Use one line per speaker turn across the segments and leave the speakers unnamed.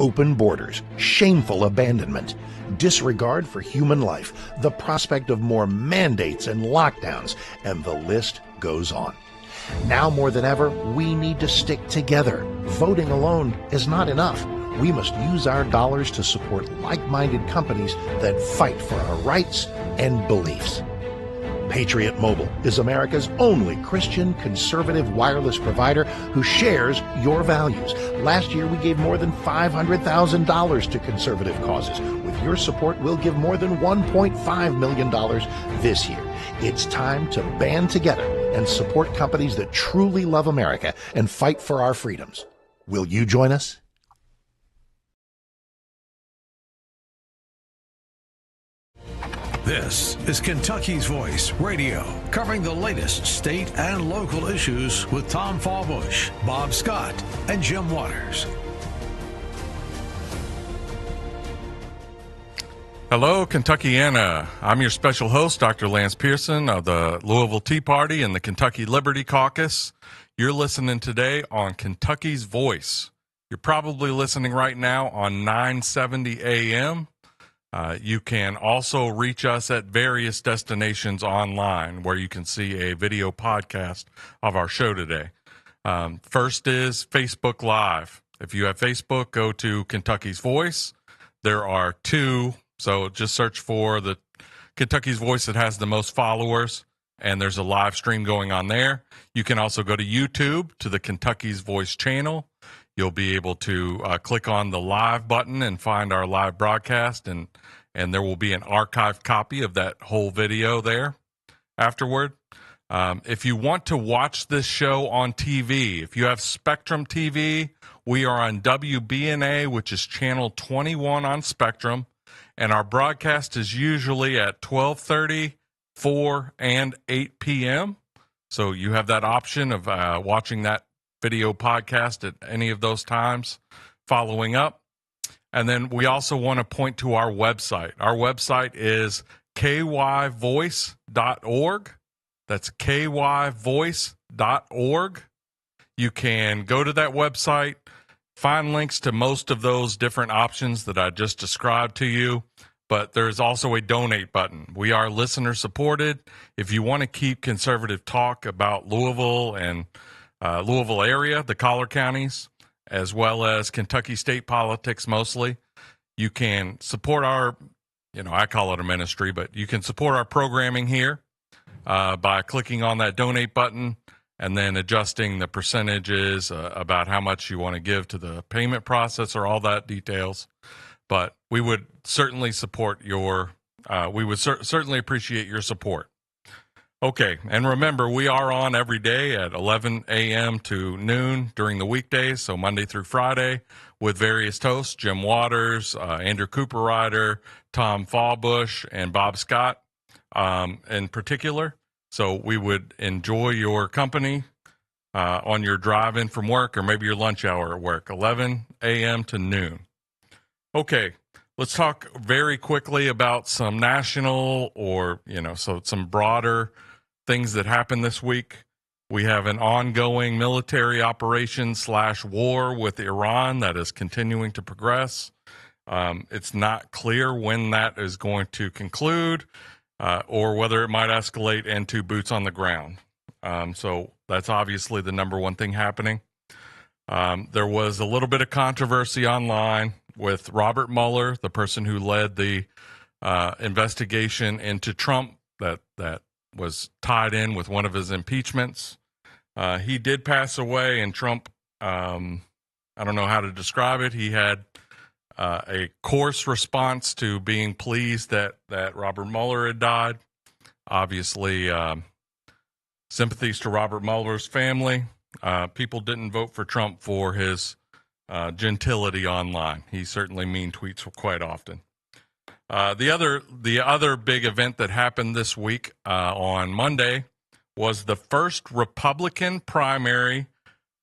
open borders, shameful abandonment, disregard for human life, the prospect of more mandates and lockdowns, and the list goes on. Now more than ever, we need to stick together. Voting alone is not enough. We must use our dollars to support like-minded companies that fight for our rights and beliefs. Patriot Mobile is America's only Christian conservative wireless provider who shares your values. Last year, we gave more than $500,000 to conservative causes. With your support, we'll give more than $1.5 million this year. It's time to band together and support companies that truly love America and fight for our freedoms. Will you join us?
This is Kentucky's Voice Radio, covering the latest state and local issues with Tom Fallbush, Bob Scott, and Jim Waters.
Hello, Kentuckiana. I'm your special host, Dr. Lance Pearson of the Louisville Tea Party and the Kentucky Liberty Caucus. You're listening today on Kentucky's Voice. You're probably listening right now on 970 AM. You can also reach us at various destinations online where you can see a video podcast of our show today. First is Facebook Live. If you have Facebook, go to Kentucky's Voice. There are two, so just search for the Kentucky's Voice that has the most followers, and there's a live stream going on there. You can also go to YouTube to the Kentucky's Voice channel. You'll be able to click on the live button and find our live broadcast, and there will be an archived copy of that whole video there afterward. If you want to watch this show on TV, if you have Spectrum TV, we are on WBNA, which is channel 21 on Spectrum, and our broadcast is usually at 12:30, 4, and 8 p.m., so you have that option of watching that video podcast at any of those times following up. And then we also want to point to our website. Our website is kyvoice.org. That's kyvoice.org. You can go to that website, find links to most of those different options that I just described to you, but there's also a donate button. We are listener supported. If you want to keep conservative talk about Louisville and Louisville area, the collar counties, as well as Kentucky state politics mostly, you can support our, I call it a ministry, but you can support our programming here by clicking on that donate button and then adjusting the percentages about how much you want to give to the payment processor, all that details. But we would certainly support certainly appreciate your support. Okay, and remember, we are on every day at 11 a.m. to noon during the weekdays, so Monday through Friday, with various hosts, Jim Waters, Andrew Cooper Ryder, Tom Fallbush, and Bob Scott in particular. So we would enjoy your company on your drive-in from work or maybe your lunch hour at work, 11 a.m. to noon. Okay, let's talk very quickly about some national or, some broader things that happened this week. We have an ongoing military operation / war with Iran that is continuing to progress. It's not clear when that is going to conclude or whether it might escalate into boots on the ground. So that's obviously the number one thing happening. There was a little bit of controversy online with Robert Mueller, the person who led the investigation into Trump that was tied in with one of his impeachments. He did pass away, and Trump, I don't know how to describe it. He had a coarse response to being pleased that Robert Mueller had died. Obviously, sympathies to Robert Mueller's family. People didn't vote for Trump for his gentility online. He certainly mean tweets quite often. The other big event that happened this week on Monday was the first Republican primary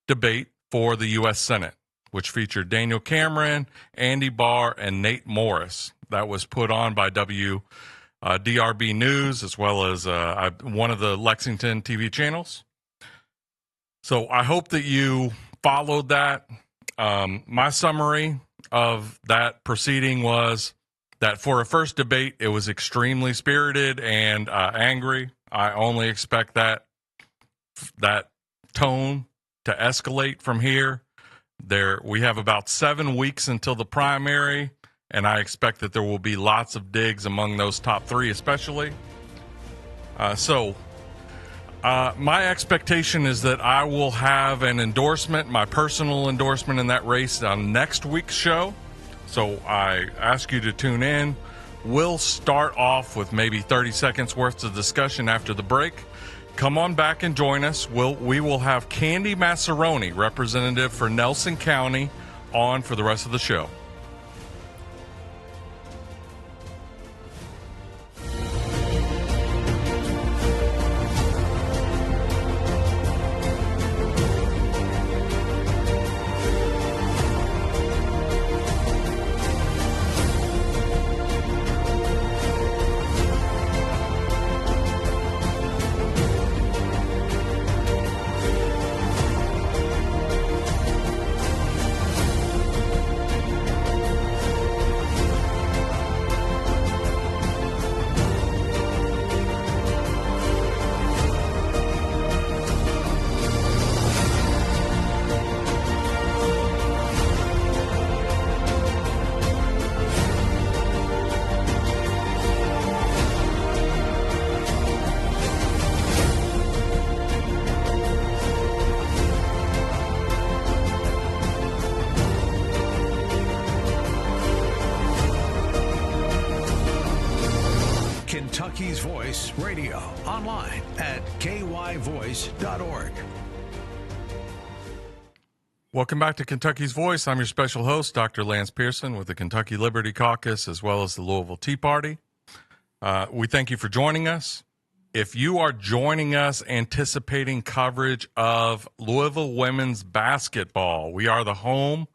debate for the U.S. Senate, which featured Daniel Cameron, Andy Barr, and Nate Morris. That was put on by DRB News as well as one of the Lexington TV channels. So I hope that you followed that. My summary of that proceeding was that for a first debate, it was extremely spirited and angry. I only expect that tone to escalate from here. We have about 7 weeks until the primary, and I expect that there will be lots of digs among those top three, especially. My expectation is that I will have an endorsement, my personal endorsement in that race on next week's show. So I ask you to tune in. We'll start off with maybe 30 seconds worth of discussion after the break. Come on back and join us. We will have Candy Massaroni, representative for Nelson County, on for the rest of the show.
Kentucky's Voice Radio, online at kyvoice.org.
Welcome back to Kentucky's Voice. I'm your special host, Dr. Lance Pearson with the Kentucky Liberty Caucus, as well as the Louisville Tea Party. We thank you for joining us. If you are joining us anticipating coverage of Louisville women's basketball, we are the home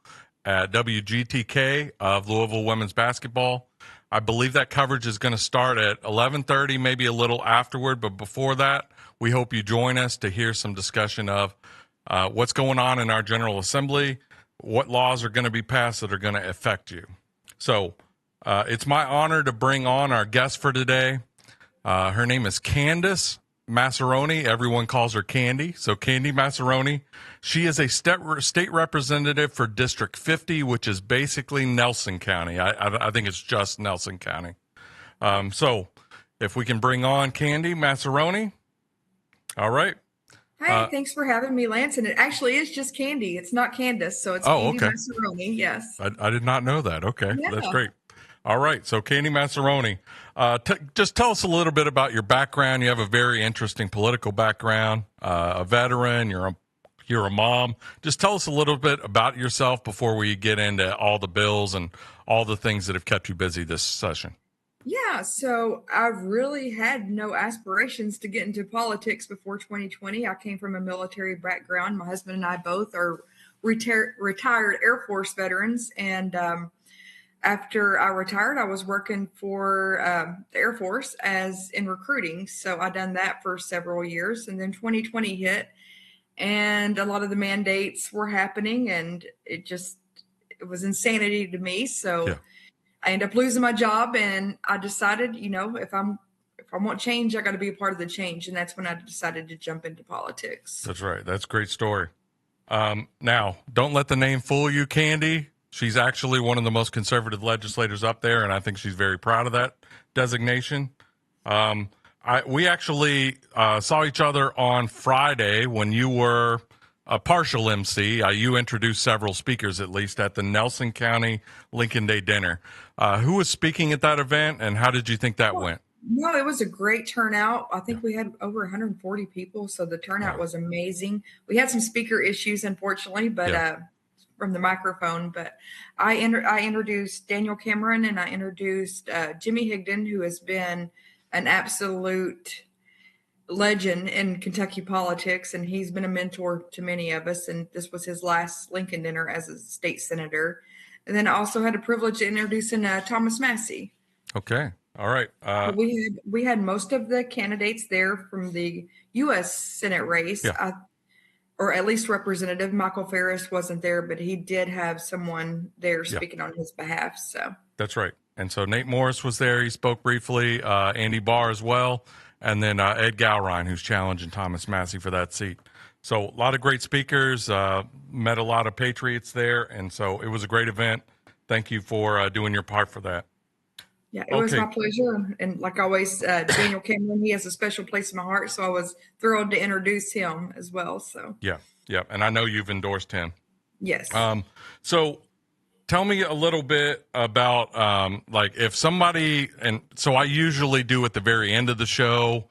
at WGTK of Louisville women's basketball. I believe that coverage is going to start at 11:30, maybe a little afterward. But before that, we hope you join us to hear some discussion of what's going on in our General Assembly, what laws are going to be passed that are going to affect you. So it's my honor to bring on our guest for today. Her name is Candace Massaroni. Everyone calls her Candy. So Candy Massaroni. She is a state representative for District 50, which is basically Nelson County. I think it's just Nelson County. So if we can bring on Candy Massaroni. All right.
Hi, thanks for having me, Lance. And it actually is just Candy. It's not Candace, so it's Candy Massaroni. Yes.
I did not know that. Okay,
yeah.
That's great. All right, so Candy Massaroni, just tell us a little bit about your background. You have a very interesting political background, a veteran, you're a mom. Just tell us a little bit about yourself before we get into all the bills and all the things that have kept you busy this session.
Yeah, so I've really had no aspirations to get into politics before 2020. I came from a military background. My husband and I both are retired Air Force veterans, and after I retired, I was working for the Air Force in recruiting. So I done that for several years. And then 2020 hit and a lot of the mandates were happening and it was insanity to me. So I ended up losing my job and I decided, if I want change, I got to be a part of the change. And that's when I decided to jump into politics.
That's right. That's a great story. Now, don't let the name fool you, Candy. She's actually one of the most conservative legislators up there, and I think she's very proud of that designation. We actually saw each other on Friday when you were a partial MC. You introduced several speakers, at least, at the Nelson County Lincoln Day dinner. Who was speaking at that event, and how did you think that went?
No, it was a great turnout. I think we had over 140 people, so the turnout was amazing. We had some speaker issues, unfortunately, but from the microphone. But I introduced Daniel Cameron and I introduced Jimmy Higdon, who has been an absolute legend in Kentucky politics, and he's been a mentor to many of us. And this was his last Lincoln dinner as a state senator. And then I also had the privilege of introducing Thomas Massey.
Okay. All right.
We had most of the candidates there from the U.S. Senate race.
Yeah.
or at least Representative Michael Ferris wasn't there, but he did have someone there
Yeah.
speaking on his behalf. So
That's right. And so Nate Morris was there. He spoke briefly. Andy Barr as well. And then Ed Gowrine, who's challenging Thomas Massey for that seat. So a lot of great speakers, met a lot of patriots there. And so it was a great event. Thank you for doing your part for that.
yeah, it was my pleasure. And like always, Daniel Cameron, he has a special place in my heart. So I was thrilled to introduce him as well. So
Yeah. And I know you've endorsed him.
yes.
So tell me a little bit about like if somebody, and so I usually do at the very end of the show,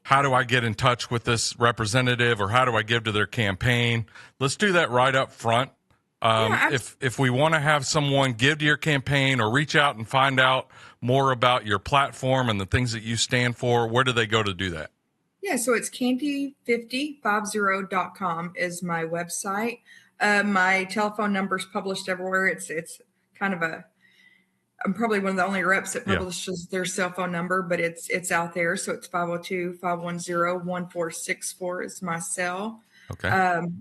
how do I get in touch with this representative, or how do I give to their campaign? Let's do that right up front. If we want to have someone give to your campaign or reach out and find out more about your platform and the things that you stand for, where do they go to do that?
Yeah, so it's candy5050.com is my website. My telephone number is published everywhere. It's kind of I'm probably one of the only reps that publishes their cell phone number, but it's out there. So it's 502-510-1464 is my cell.
Okay.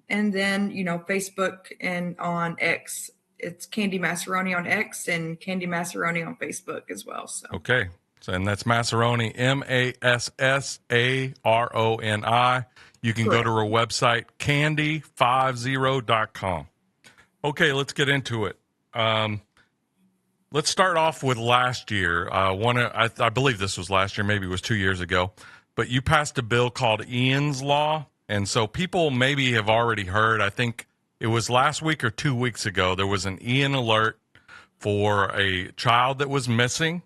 And then, Facebook and on X, it's Candy Massaroni on X and Candy Massaroni on Facebook as well. So
okay. So, and that's Massaroni, Massaroni. You can go to her website, candy50.com. Okay, let's get into it. Let's start off with last year. I believe this was last year, maybe it was 2 years ago, but you passed a bill called Ian's Law. And so people maybe have already heard, I think it was last week or 2 weeks ago, there was an Ian alert for a child that was missing.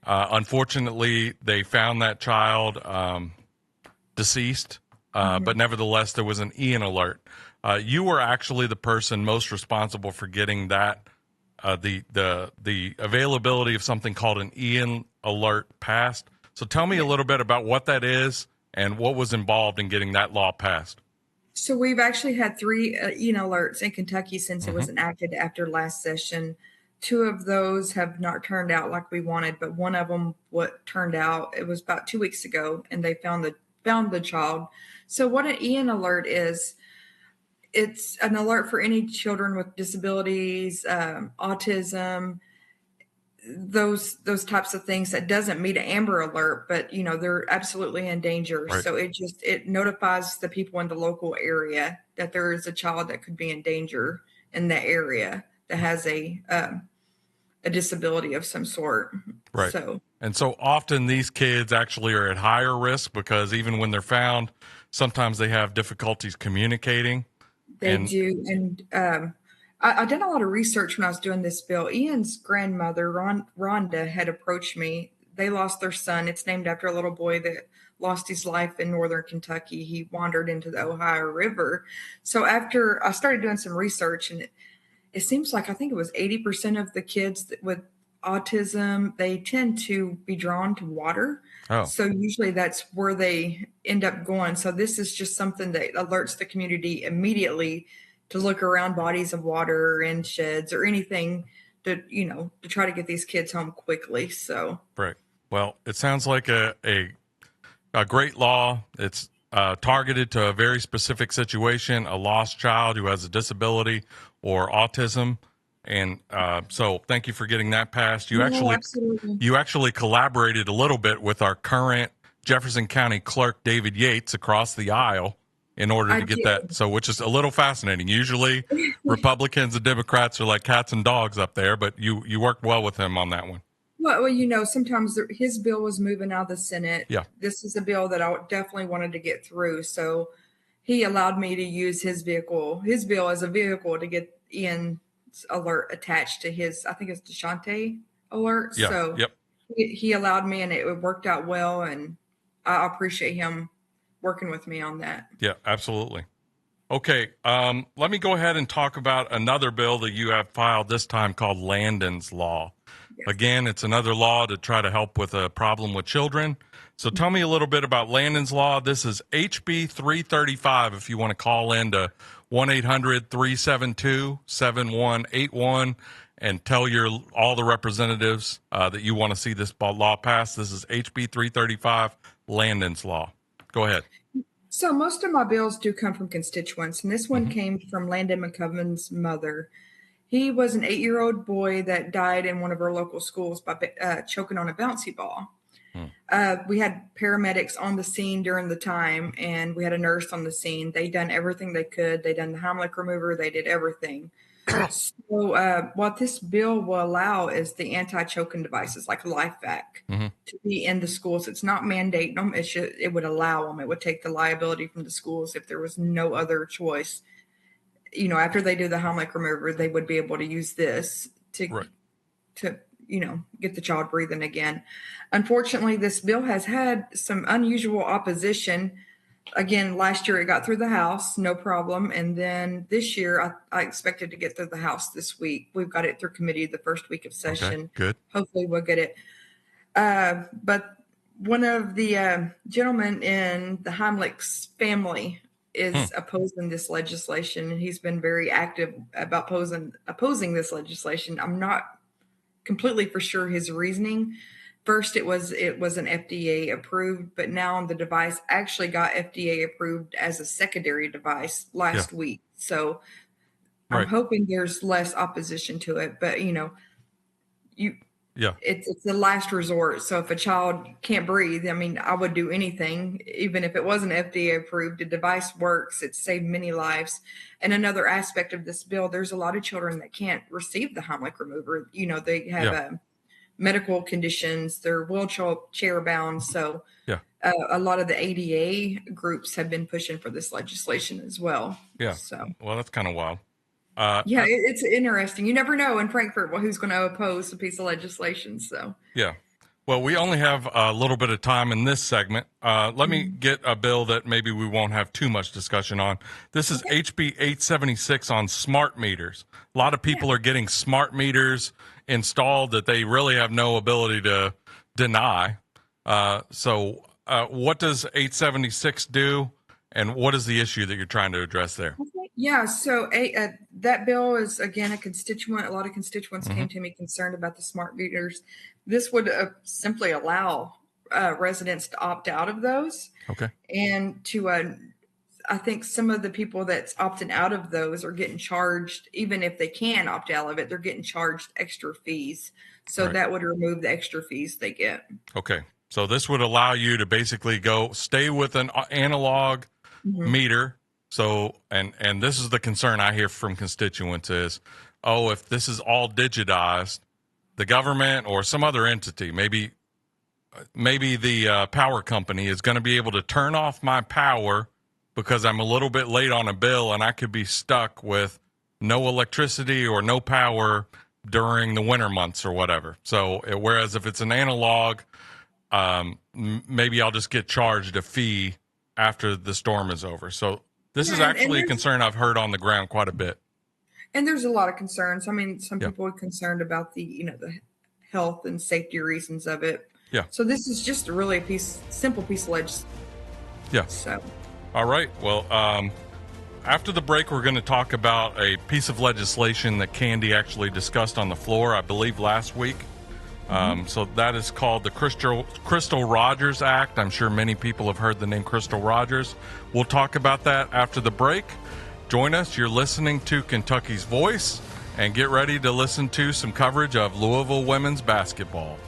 Unfortunately, they found that child deceased, but nevertheless, there was an Ian alert. You were actually the person most responsible for getting that, the availability of something called an Ian alert passed. So tell me a little bit about what that is and what was involved in getting that law passed.
So we've actually had 3 Ian alerts in Kentucky since it was enacted after last session. 2 of those have not turned out like we wanted, but one of them, what turned out, it was about 2 weeks ago, and they found the child. So what an Ian alert is, it's an alert for any children with disabilities, autism, those types of things. That doesn't meet an Amber Alert, but they're absolutely in danger.
Right.
So it notifies the people in the local area that there is a child that could be in danger in that area that has a disability of some sort.
Right. And so often these kids actually are at higher risk because even when they're found, sometimes they have difficulties communicating.
They do. And I did a lot of research when I was doing this bill. Ian's grandmother, Rhonda, had approached me. They lost their son. It's named after a little boy that lost his life in northern Kentucky. He wandered into the Ohio River. So after I started doing some research, and it seems like I think it was 80% of the kids with autism, they tend to be drawn to water.
Oh.
So usually that's where they end up going. So this is just something that alerts the community immediately to look around bodies of water and sheds or anything to try to get these kids home quickly. So
right. Well, it sounds like a great law. It's targeted to a very specific situation, a lost child who has a disability or autism. And so thank you for getting that passed. You actually collaborated a little bit with our current Jefferson County Clerk, David Yates, across the aisle in order to get that. So, which is a little fascinating. Usually Republicans and Democrats are like cats and dogs up there, but you worked well with him on that one.
Well, sometimes his bill was moving out of the Senate.
Yeah.
This is a bill that I definitely wanted to get through. So he allowed me to use his bill as a vehicle to get Ian's alert attached to his, I think it's DeShante alert.
Yeah.
So he allowed me, and it worked out well. And I appreciate him working with me on that.
Yeah, absolutely. Okay. Let me go ahead and talk about another bill that you have filed this time called Landon's Law. Yes. Again, it's another law to try to help with a problem with children. So tell me a little bit about Landon's Law. This is HB 335 if you want to call in to 1-800-372-7181 and tell all the representatives that you want to see this law passed. This is HB 335, Landon's Law. Go ahead.
So most of my bills do come from constituents, and this one
Mm-hmm.
came from Landon McCovern's mother. He was an 8-year-old boy that died in one of our local schools by choking on a bouncy ball. We had paramedics on the scene during the time, and we had a nurse on the scene. They done everything they could. They done the Heimlich remover. They did everything. So what this bill will allow is the anti-choking devices like LifeVac
Mm-hmm.
to be in the schools. It's not mandating them. It would allow them. It would take the liability from the schools if there was no other choice. After they do the Heimlich remover, they would be able to use this to get the child breathing again. Unfortunately, this bill has had some unusual opposition. Again, last year it got through the House, no problem. And then this year, I expected to get through the House this week. We've got it through committee the first week of session.
Okay, good.
Hopefully we'll get it. But one of the gentlemen in the Heimlich's family is opposing this legislation, and he's been very active about opposing this legislation. I'm not completely for sure his reasoning. First, it was an FDA approved, but now the device actually got FDA approved as a secondary device last week. So I'm hoping there's less opposition to it, but it's the last resort. So if a child can't breathe, I mean, I would do anything, even if it wasn't FDA approved. The device works. It's saved many lives. And another aspect of this bill, there's a lot of children that can't receive the Heimlich remover. They have medical conditions. They're wheelchair bound. So a lot of the ADA groups have been pushing for this legislation as well.
Yeah.
So,
well, that's kind of wild.
It's interesting. You never know in Frankfurt who's going to oppose a piece of legislation. So,
yeah. Well, we only have a little bit of time in this segment. Let me get a bill that maybe we won't have too much discussion on. This is HB 876 on smart meters. A lot of people are getting smart meters installed that they really have no ability to deny. So what does 876 do, and what is the issue that you're trying to address there?
Yeah, so that bill is, again, a constituent. A lot of constituents came to me concerned about the smart meters. This would simply allow residents to opt out of those.
Okay.
And to, I think some of the people that's opting out of those are getting charged, even if they can opt out of it, they're getting charged extra fees. So that would remove the extra fees they get.
Okay. So this would allow you to basically stay with an analog meter. So, and this is the concern I hear from constituents is, if this is all digitized, the government or some other entity, maybe the power company is going to be able to turn off my power because I'm a little bit late on a bill, and I could be stuck with no electricity or no power during the winter months or whatever. So, whereas if it's an analog, maybe I'll just get charged a fee after the storm is over. So this is actually a concern I've heard on the ground quite a bit.
And there's a lot of concerns. I mean, some people are concerned about the health and safety reasons of it.
Yeah.
So this is just a really simple piece of legislation.
Yeah.
So.
All right. Well, after the break, we're going to talk about a piece of legislation that Candy actually discussed on the floor, I believe, last week. So that is called the Crystal Rogers Act. I'm sure many people have heard the name Crystal Rogers. We'll talk about that after the break. Join us. You're listening to Kentucky's Voice, and get ready to listen to some coverage of Louisville women's basketball.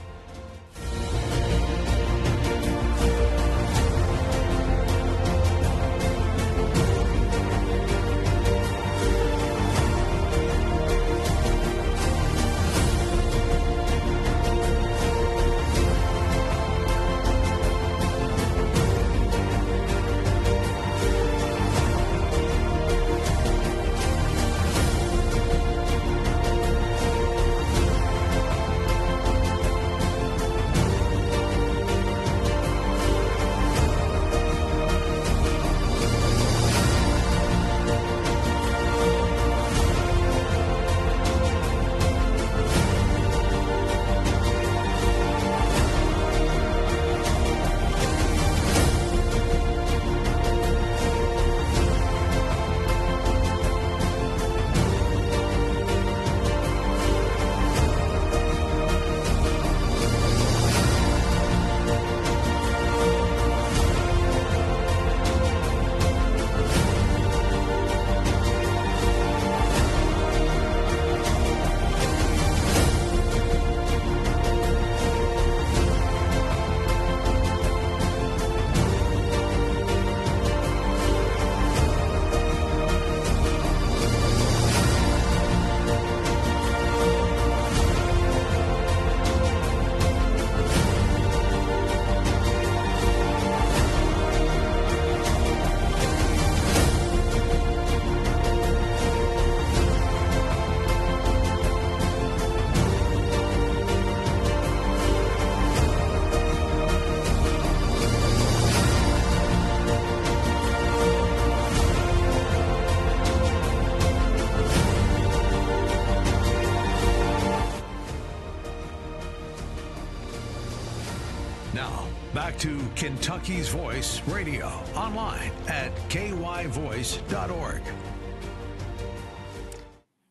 Now, back to Kentucky's Voice Radio, online at kyvoice.org.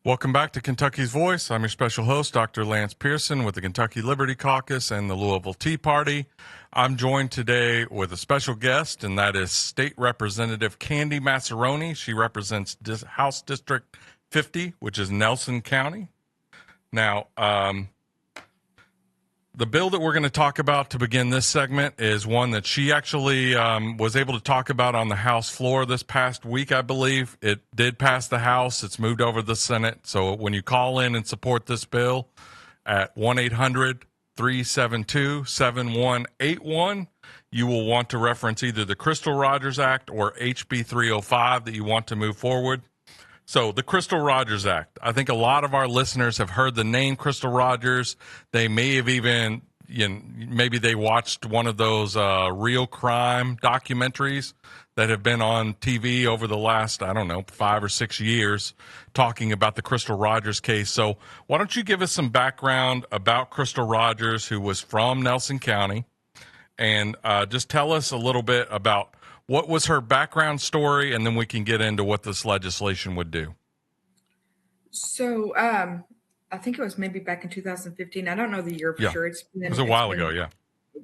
Welcome back to Kentucky's Voice. I'm your special host, Dr. Lance Pearson with the Kentucky Liberty Caucus and the Louisville Tea Party. I'm joined today with a special guest, and that is State Representative Candy Massaroni. She represents House District 50, which is Nelson County. Now, the bill that we're going to talk about to begin this segment is one that she actually was able to talk about on the House floor this past week, I believe. It did pass the House. It's moved over to the Senate. So when you call in and support this bill at 1-800-372-7181, you will want to reference either the Crystal Rogers Act or HB 305 that you want to move forward. So the Crystal Rogers Act, I think a lot of our listeners have heard the name Crystal Rogers. They may have even, maybe they watched one of those real crime documentaries that have been on TV over the last, 5 or 6 years talking about the Crystal Rogers case. So why don't you give us some background about Crystal Rogers, who was from Nelson County, and just tell us a little bit about what was her background story, and then we can get into what this legislation would do.
So I think it was maybe back in 2015. I don't know the year for sure. It
was a while ago,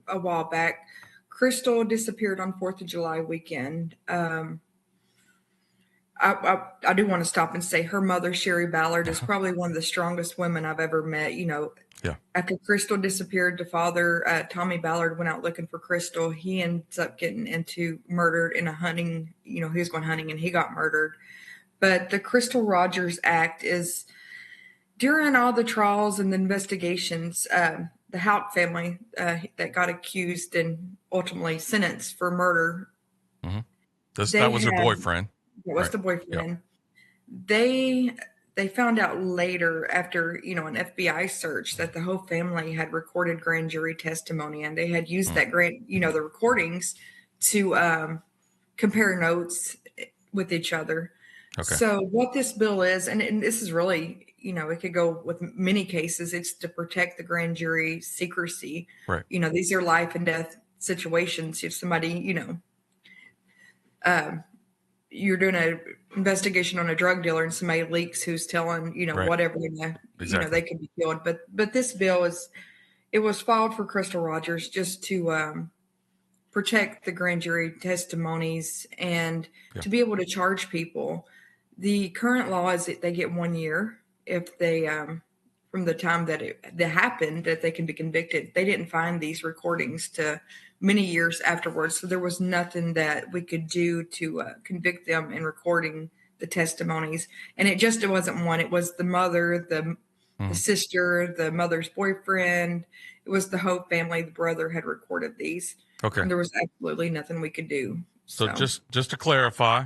a while back. Crystal disappeared on 4th of July weekend. I do want to stop and say her mother, Sherry Ballard, is probably one of the strongest women I've ever met. After Crystal disappeared, the father, Tommy Ballard, went out looking for Crystal. He ends up getting murdered in a hunting, he was going hunting and he got murdered. But the Crystal Rogers Act is, during all the trials and the investigations, the Houck family that got accused and ultimately sentenced for murder.
Mm-hmm. That was her boyfriend.
That was the boyfriend. Yep. They found out later, after an FBI search, that the whole family had recorded grand jury testimony, and they had used that the recordings to compare notes with each other. Okay. So what this bill is, and this is really, it could go with many cases. It's to protect the grand jury secrecy.
Right.
These are life and death situations. If somebody, you're doing an investigation on a drug dealer and somebody leaks who's telling, whatever,
exactly.
They could be killed. But this bill it was filed for Crystal Rogers just to protect the grand jury testimonies and to be able to charge people. The current law is that they get 1 year if they, from the time that that happened, that they can be convicted. They didn't find these recordings to many years afterwards. So there was nothing that we could do to convict them in recording the testimonies. And it wasn't one. It was the mother, the sister, the mother's boyfriend. It was the Hope family. The brother had recorded these.
Okay.
And there was absolutely nothing we could do.
So just to clarify,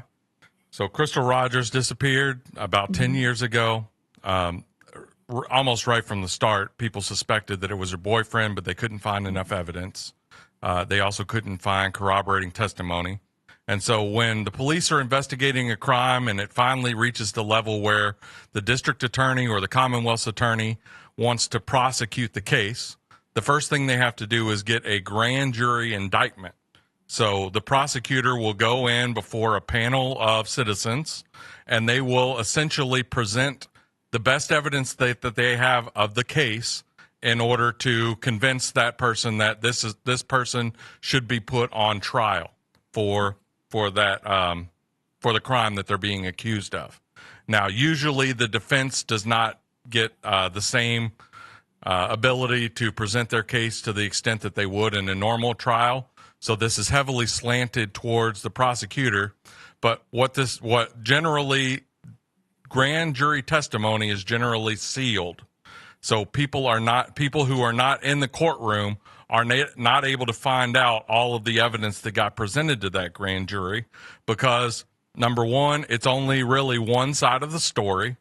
so Crystal Rogers disappeared about 10 years ago. Almost right from the start, people suspected that it was her boyfriend, but they couldn't find enough evidence. They also couldn't find corroborating testimony. And so when the police are investigating a crime and it finally reaches the level where the district attorney or the Commonwealth's attorney wants to prosecute the case, the first thing they have to do is get a grand jury indictment. So the prosecutor will go in before a panel of citizens, and they will essentially present the best evidence that they have of the case in order to convince that person that this person should be put on trial for the crime that they're being accused of. Now, usually the defense does not get the same ability to present their case to the extent that they would in a normal trial. So this is heavily slanted towards the prosecutor. But what generally grand jury testimony is generally sealed. So people who are not in the courtroom are not able to find out all of the evidence that got presented to that grand jury because, number one, it's only really one side of the story.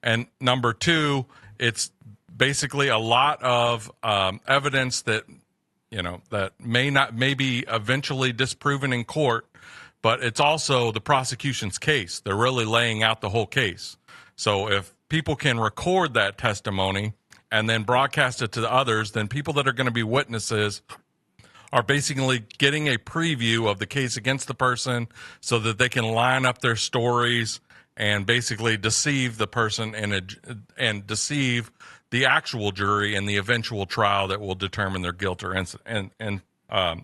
And number two, it's basically a lot of evidence that, that may be eventually disproven in court, but it's also the prosecution's case. They're really laying out the whole case. So if people can record that testimony and then broadcast it to the others, then people that are going to be witnesses are basically getting a preview of the case against the person so that they can line up their stories and basically deceive the person and deceive the actual jury in the eventual trial that will determine their guilt or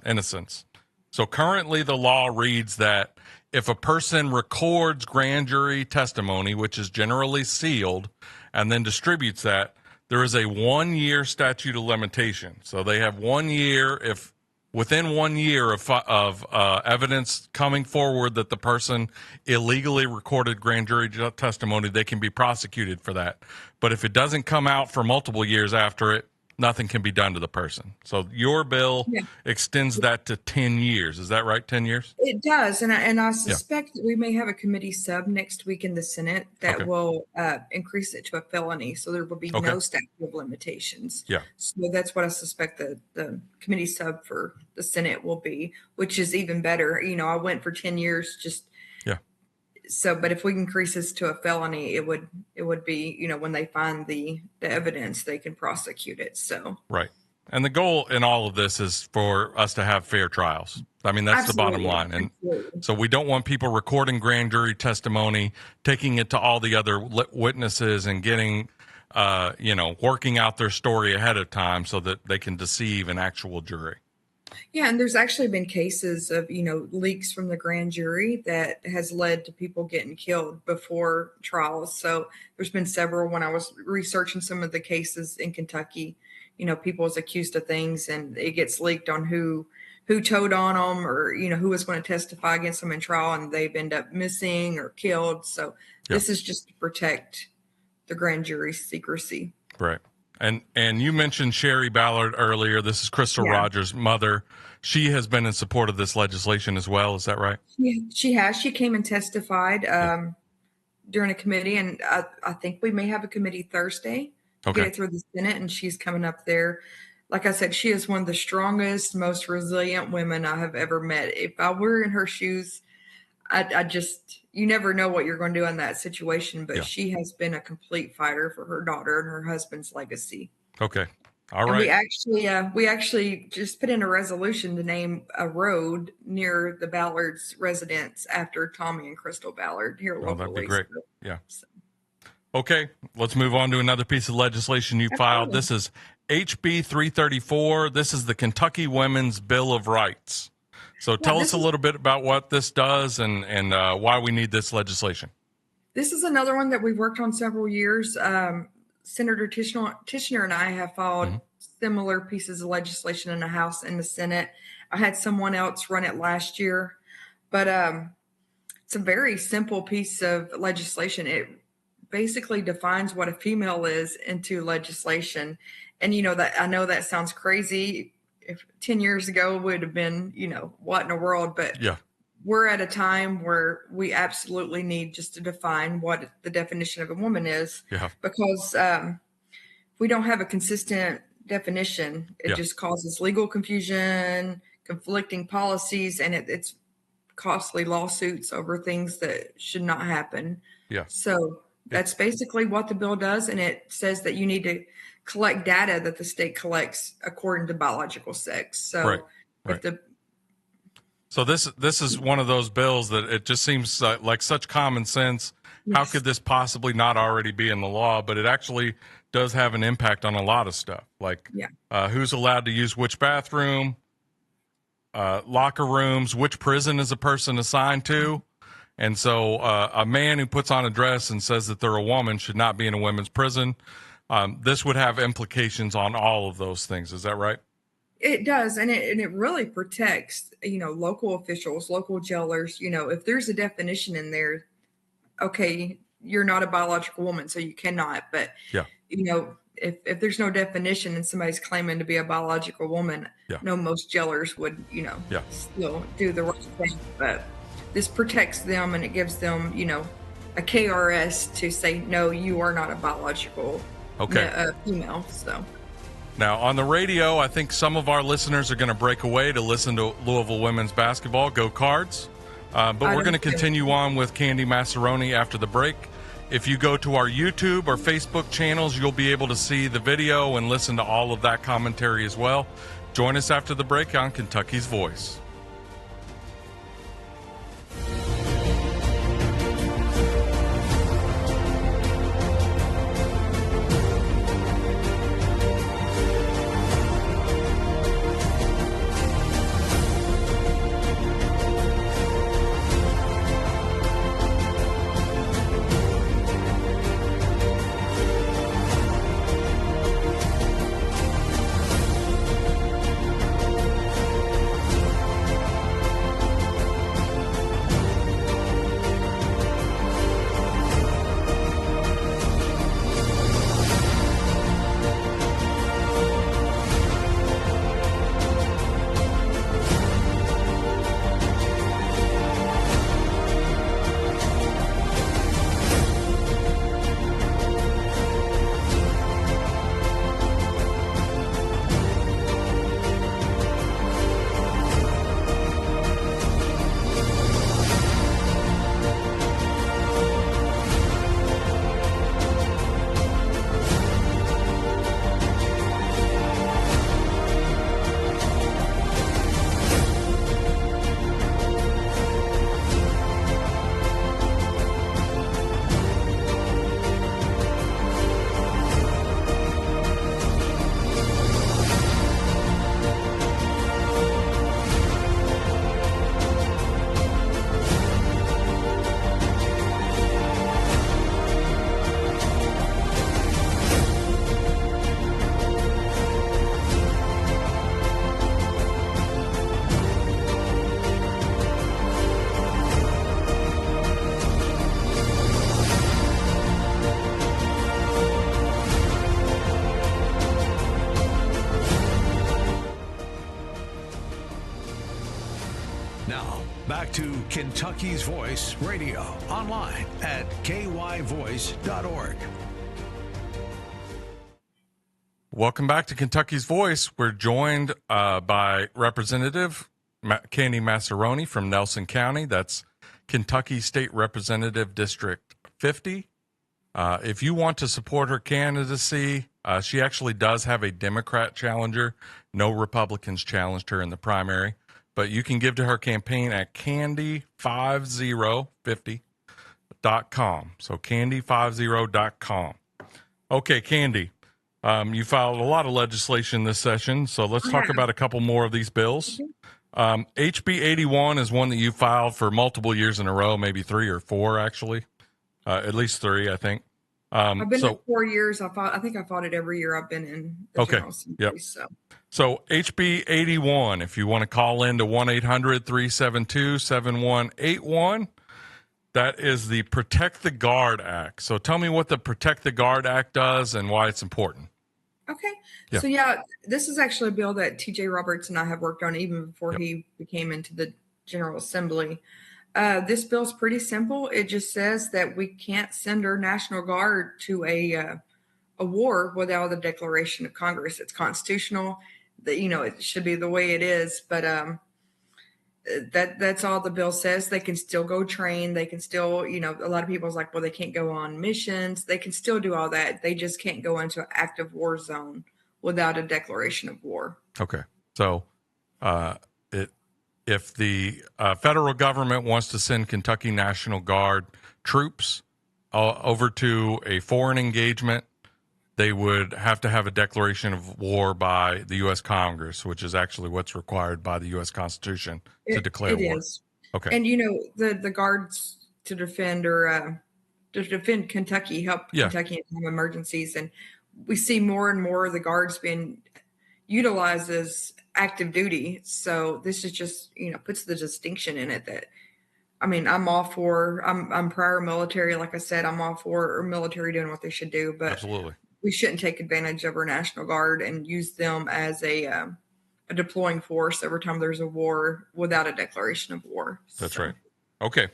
innocence. So currently the law reads that if a person records grand jury testimony, which is generally sealed, and then distributes that, there is a 1-year statute of limitation. So they have 1 year. If within 1 year of evidence coming forward that the person illegally recorded grand jury testimony, they can be prosecuted for that. But if it doesn't come out for multiple years after it, nothing can be done to the person. So your bill extends that to 10 years. Is that right? 10 years?
It does. And I suspect that we may have a committee sub next week in the Senate that will increase it to a felony. So there will be no statute of limitations.
Yeah.
So that's what I suspect the committee sub for the Senate will be, which is even better. You know, I went for 10 years just. So, but if we increase this to a felony, it would be, you know, when they find the evidence, they can prosecute it. So,
right. And the goal in all of this is for us to have fair trials. I mean, that's the bottom line. And so we don't want people recording grand jury testimony, taking it to all the other witnesses and getting, working out their story ahead of time so that they can deceive an actual jury.
Yeah, and there's actually been cases of, you know, leaks from the grand jury that has led to people getting killed before trials. So there's been several. When I was researching some of the cases in Kentucky, you know, people was accused of things and it gets leaked on who told on them or, you know, who was going to testify against them in trial, and they've ended up missing or killed. So this is just to protect the grand jury's secrecy.
Right. And you mentioned Sherry Ballard earlier. This is Crystal Rogers' mother. She has been in support of this legislation as well. Is that right?
Yeah, she has. She came and testified during a committee, and I think we may have a committee Thursday to get it through the Senate, and she's coming up there. Like I said, she is one of the strongest, most resilient women I have ever met. If I were in her shoes, I just, you never know what you're going to do in that situation, but she has been a complete fighter for her daughter and her husband's legacy.
Okay. All right.
And we actually just put in a resolution to name a road near the Ballard's residence after Tommy and Crystal Ballard here locally.
That'd be great. Yeah. So. Okay. Let's move on to another piece of legislation you filed. This is HB 334. This is the Kentucky Women's Bill of Rights. So tell us a little bit about what this does and why we need this legislation.
This is another one that we've worked on several years. Senator Tishner and I have filed similar pieces of legislation in the House and the Senate. I had someone else run it last year, but it's a very simple piece of legislation. It basically defines what a female is into legislation. And, you know, that I know that sounds crazy. If 10 years ago would have been, you know, what in the world, but we're at a time where we absolutely need just to define what the definition of a woman is, because we don't have a consistent definition. It just causes legal confusion, conflicting policies, and it's costly lawsuits over things that should not happen. Yeah. So that's basically what the bill does. And it says that you need to collect data that the state collects according to biological sex. So
So this is one of those bills that it just seems like such common sense. How could this possibly not already be in the law? But it actually does have an impact on a lot of stuff, like who's allowed to use which bathroom, locker rooms, which prison is a person assigned to. And so a man who puts on a dress and says that they're a woman should not be in a women's prison. This would have implications on all of those things. Is that right?
It does. And it really protects, you know, local officials, local jailers. You know, if there's a definition in there, okay, you're not a biological woman, so you cannot. But, you know, if there's no definition and somebody's claiming to be a biological woman, most jailers would, you know, still do the right thing. But this protects them, and it gives them, you know, a KRS to say, no, you are not a biological female. So
now on the radio, I think some of our listeners are going to break away to listen to Louisville women's basketball. Go Cards. But we're going to continue on with Candy Massaroni after the break. If you go to our YouTube or Facebook channels, you'll be able to see the video and listen to all of that commentary as well. Join us after the break on Kentucky's Voice.
Now, back to Kentucky's Voice Radio, online at kyvoice.org.
Welcome back to Kentucky's Voice. We're joined by Representative Candy Massaroni from Nelson County. That's Kentucky State Representative District 50. If you want to support her candidacy, she actually does have a Democrat challenger. No Republicans challenged her in the primary. But you can give to her campaign at candy5050.com. So candy50.com. Okay, Candy, you filed a lot of legislation this session, so let's talk about a couple more of these bills. HB 81 is one that you filed for multiple years in a row, maybe 3 or 4, actually. At least 3, I think.
I've been in 4 years. I think I fought it every year I've been in the General Assembly.
So HB 81, if you want to call in to 1-800-372-7181, that is the Protect the Guard Act. So tell me what the Protect the Guard Act does and why it's important.
Okay. Yeah. So, this is actually a bill that TJ Roberts and I have worked on even before he became into the General Assembly. This bill is pretty simple. It just says that we can't send our National Guard to a war without the declaration of Congress. It's constitutional. That it should be the way it is. But that's all the bill says. They can still go train. They can still, a lot of people's like, well, they can't go on missions. They can still do all that. They just can't go into an active war zone without a declaration of war.
Okay. So if the federal government wants to send Kentucky National Guard troops over to a foreign engagement, they would have to have a declaration of war by the U.S. Congress, which is actually what's required by the U.S. Constitution to declare war. It is. Okay.
And, the guards to defend Kentucky, help Kentucky in time of emergencies. And we see more and more of the guards being utilized as active duty. So this is just, puts the distinction in it that, I'm all for, I'm prior military. Like I said, I'm all for military doing what they should do, but
absolutely,
we shouldn't take advantage of our National Guard and use them as a deploying force every time there's a war without a declaration of war.
That's right. Okay.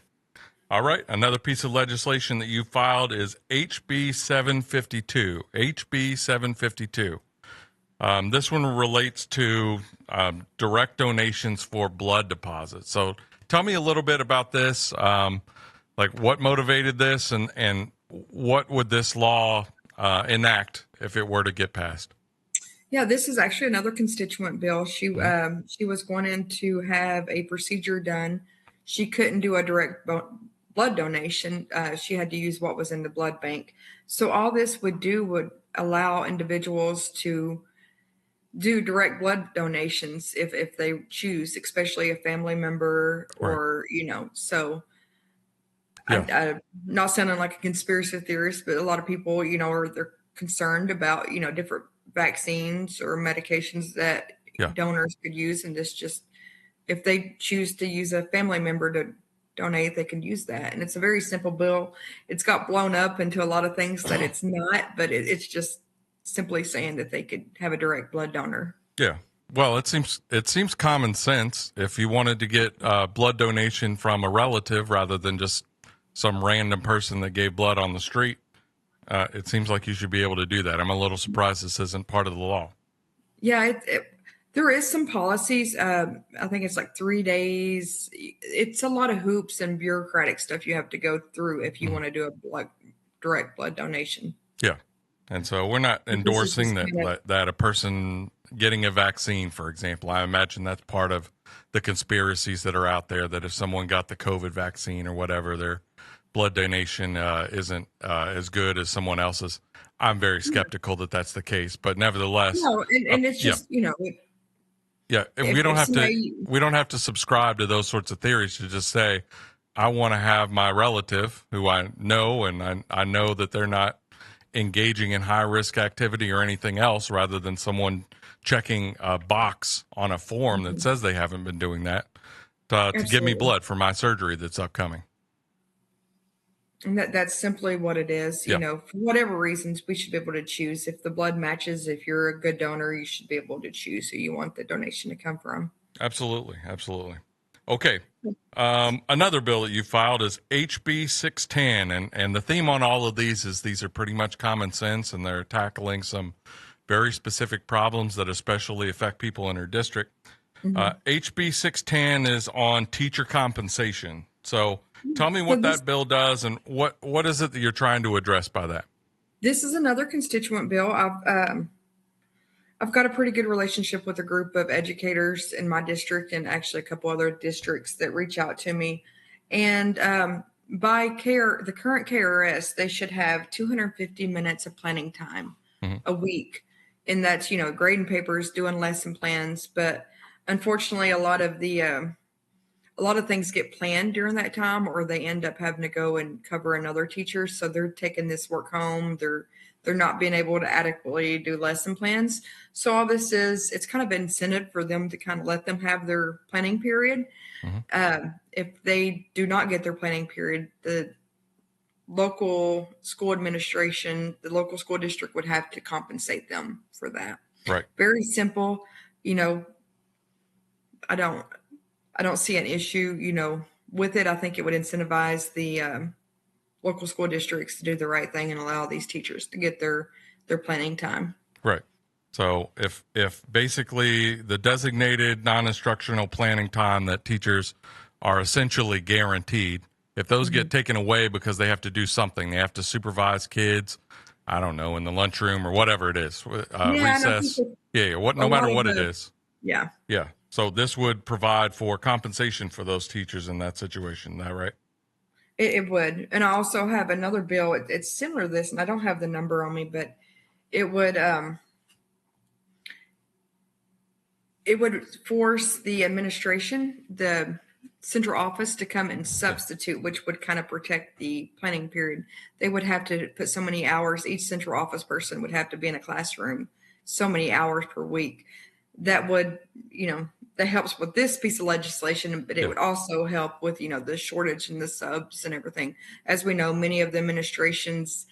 All right. Another piece of legislation that you filed is HB 752. HB 752. This one relates to direct donations for blood deposits. So tell me a little bit about this, like what motivated this and what would this law enact if it were to get passed?
Yeah, this is actually another constituent bill. She was wanting to have a procedure done. She couldn't do a direct blood donation. She had to use what was in the blood bank. So all this would allow individuals to do direct blood donations if they choose, especially a family member
Right.
or So
Yeah.
I'm not sounding like a conspiracy theorist, but a lot of people, they're concerned about, different vaccines or medications that
Yeah.
donors could use. And this just, if they choose to use a family member to donate, they can use that. And it's a very simple bill. It's got blown up into a lot of things that it's not, but it's just simply saying that they could have a direct blood donor.
Yeah. Well, it seems common sense. If you wanted to get blood donation from a relative rather than just some random person that gave blood on the street, it seems like you should be able to do that. I'm a little surprised this isn't part of the law.
Yeah, there is some policies. I think it's like 3 days. It's a lot of hoops and bureaucratic stuff you have to go through if you want to do a direct blood donation.
Yeah. And so we're not endorsing that a person getting a vaccine, for example, I imagine that's part of the conspiracies that are out there, that if someone got the COVID vaccine or whatever, their blood donation isn't as good as someone else's. I'm very skeptical that that's the case, but nevertheless.
No, and it's just,
Yeah, and we don't have to subscribe to those sorts of theories to just say, I want to have my relative who I know, and I know that they're not engaging in high risk activity or anything else, rather than someone checking a box on a form that says they haven't been doing that to give me blood for my surgery that's upcoming.
And that's simply what it is.
Yeah.
For whatever reasons, we should be able to choose. If the blood matches, if you're a good donor, you should be able to choose who you want the donation to come from.
Absolutely. Absolutely. Okay. Another bill that you filed is HB 610. And the theme on all of these are pretty much common sense, and they're tackling some very specific problems that especially affect people in our district. HB 610 is on teacher compensation. So tell me what that bill does, and what is it that you're trying to address by that?
This is another constituent bill. I've got a pretty good relationship with a group of educators in my district, and actually a couple other districts that reach out to me. And by the current KRS, they should have 250 minutes of planning time a week. And that's, grading papers, doing lesson plans. But unfortunately, a lot of things get planned during that time, or they end up having to go and cover another teacher. So they're taking this work home. They're not being able to adequately do lesson plans. So all this it's kind of an incentive for them to kind of let them have their planning period. If they do not get their planning period, the local school administration, the local school district would have to compensate them for that.
Right.
Very simple. I don't see an issue, with it. I think it would incentivize the local school districts to do the right thing and allow these teachers to get their planning time.
Right. So if basically the designated non-instructional planning time that teachers are essentially guaranteed, if those get taken away because they have to do something, they have to supervise kids, I don't know, in the lunchroom or whatever it is, recess. No matter what it is.
Yeah.
Yeah. So this would provide for compensation for those teachers in that situation. Is that right?
It would. And I also have another bill. It's similar to this, and I don't have the number on me, but it would force the administration, the central office, to come and substitute, which would kind of protect the planning period. They would have to put so many hours. Each central office person would have to be in a classroom so many hours per week. That would, that helps with this piece of legislation, but it would also help with, the shortage and the subs and everything. As we know, many of the administration's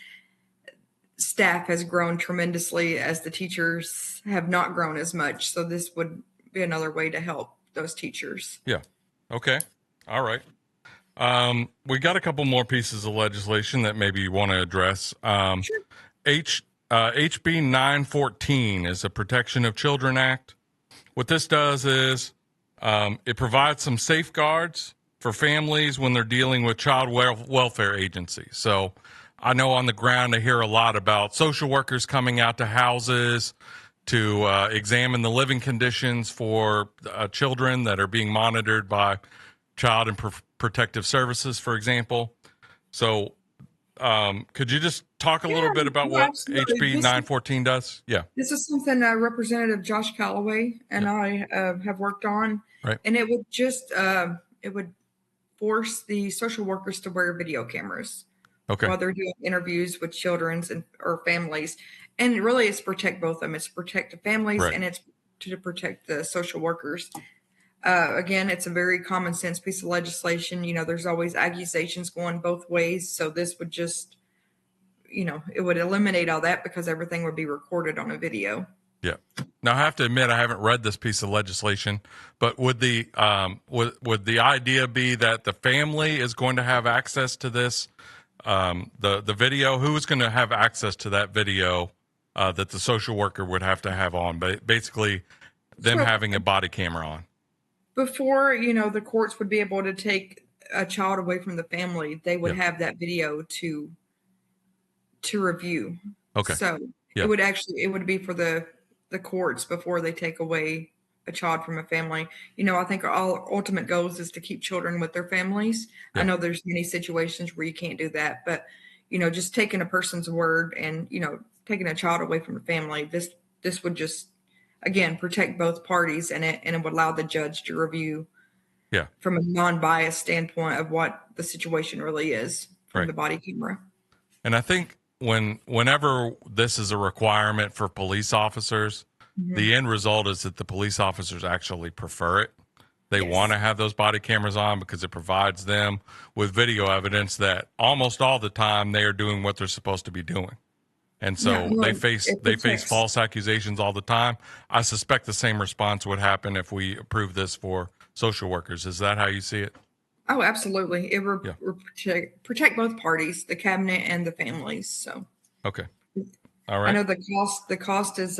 staff has grown tremendously as the teachers have not grown as much. So this would be another way to help those teachers.
Yeah. Okay. All right. We got a couple more pieces of legislation that maybe you want to address.
Sure.
HB 914 is a Protection of Children Act. What this does is it provides some safeguards for families when they're dealing with child welfare agencies. So I know on the ground I hear a lot about social workers coming out to houses to examine the living conditions for children that are being monitored by Child and Protective Services, for example. So could you just talk a little bit about what
absolutely.
HB 914 does? Yeah.
This is something Representative Josh Calloway and I have worked on.
Right.
And it would just, it would force the social workers to wear video cameras while they're doing interviews with children or families. And really it's protect both of them. It's to protect the families and it's to protect the social workers. Again, it's a very common sense piece of legislation. You know, there's always accusations going both ways. So this would just, you know, it would eliminate all that because everything would be recorded on a video.
Yeah. Now I have to admit I haven't read this piece of legislation, but would the idea be that the family is going to have access to this, the video? Who is going to have access to that video that the social worker would have to have on? But basically, them having a body camera on. Before,
you know, the courts would be able to take a child away from the family, they would have that video to review.
Okay.
So it would be for the courts before they take away a child from a family. You know, I think our ultimate goals is to keep children with their families. I know there's many situations where you can't do that, but you know, just taking a person's word and, you know, taking a child away from the family, this would just, again, protect both parties, and it would allow the judge to review from a non-biased standpoint of what the situation really is from the body camera.
And I think whenever this is a requirement for police officers, the end result is that the police officers actually prefer it. They want to have those body cameras on because it provides them with video evidence that almost all the time they are doing what they're supposed to be doing. And so they face false accusations all the time. I suspect the same response would happen if we approve this for social workers. Is that how you see it?
Oh, absolutely. It will protect both parties, the cabinet and the families. So,
okay. All right.
I know the cost is,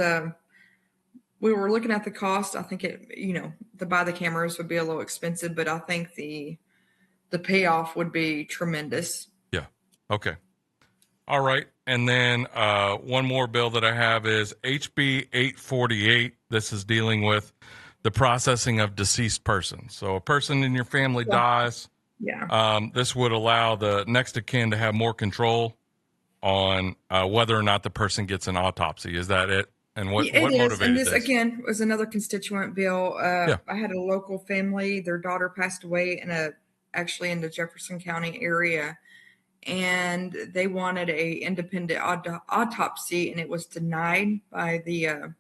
we were looking at the cost. I think to buy the cameras would be a little expensive, but I think the payoff would be tremendous.
Yeah. Okay. All right. And then one more bill that I have is HB 848. This is dealing with the processing of deceased persons. So a person in your family dies.
Yeah.
This would allow the next of kin to have more control on whether or not the person gets an autopsy. Is that it? And what motivated
and this? Again, was another constituent bill. I had a local family. Their daughter passed away actually in the Jefferson County area. And they wanted a independent autopsy, and it was denied by the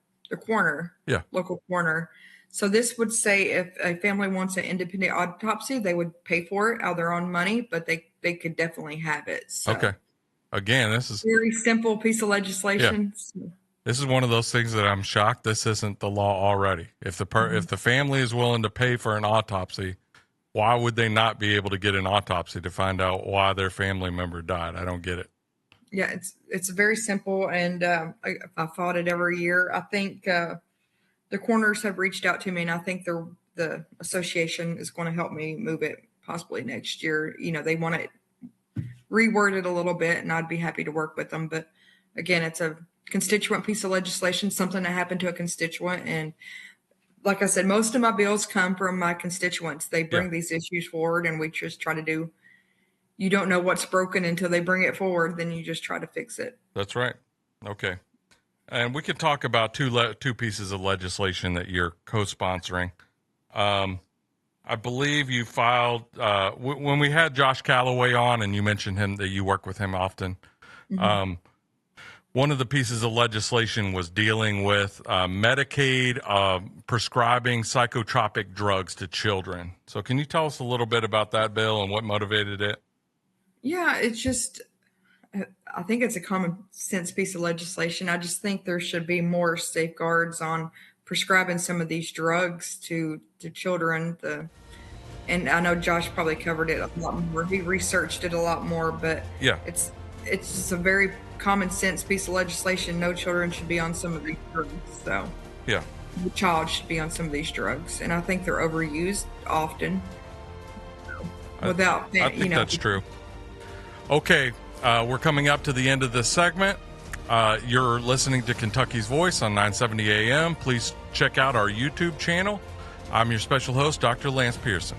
coroner, local coroner. So this would say if a family wants an independent autopsy, they would pay for it out of their own money, but they could definitely have it. So,
okay. Again, this is
very simple piece of legislation.
Yeah. This is one of those things that I'm shocked this isn't the law already. If the family is willing to pay for an autopsy, why would they not be able to get an autopsy to find out why their family member died? I don't get it.
Yeah, it's very simple, and I fought it every year. I think the coroners have reached out to me, and I think the association is going to help me move it possibly next year. You know, they want it reworded a little bit, and I'd be happy to work with them. But again, it's a constituent piece of legislation, something that happened to a constituent, and like I said, most of my bills come from my constituents. They bring these issues forward, and we just try to do. You don't know what's broken until they bring it forward. Then you just try to fix it.
That's right. Okay. And we could talk about two pieces of legislation that you're co-sponsoring. I believe you filed when we had Josh Calloway on, and you mentioned him that you work with him often. Mm-hmm. One of the pieces of legislation was dealing with Medicaid prescribing psychotropic drugs to children. So can you tell us a little bit about that bill and what motivated it?
Yeah, it's just, I think it's a common sense piece of legislation. I just think there should be more safeguards on prescribing some of these drugs to children. And I know Josh probably covered it a lot more. He researched it a lot more, but it's just a very common sense piece of legislation. No children should be on some of these drugs. So the child should be on some of these drugs, and I think they're overused often. I think
that's true. Okay, we're coming up to the end of this segment. You're listening to Kentucky's Voice on 970 AM. Please check out our YouTube channel. I'm your special host, Dr. Lance Pearson.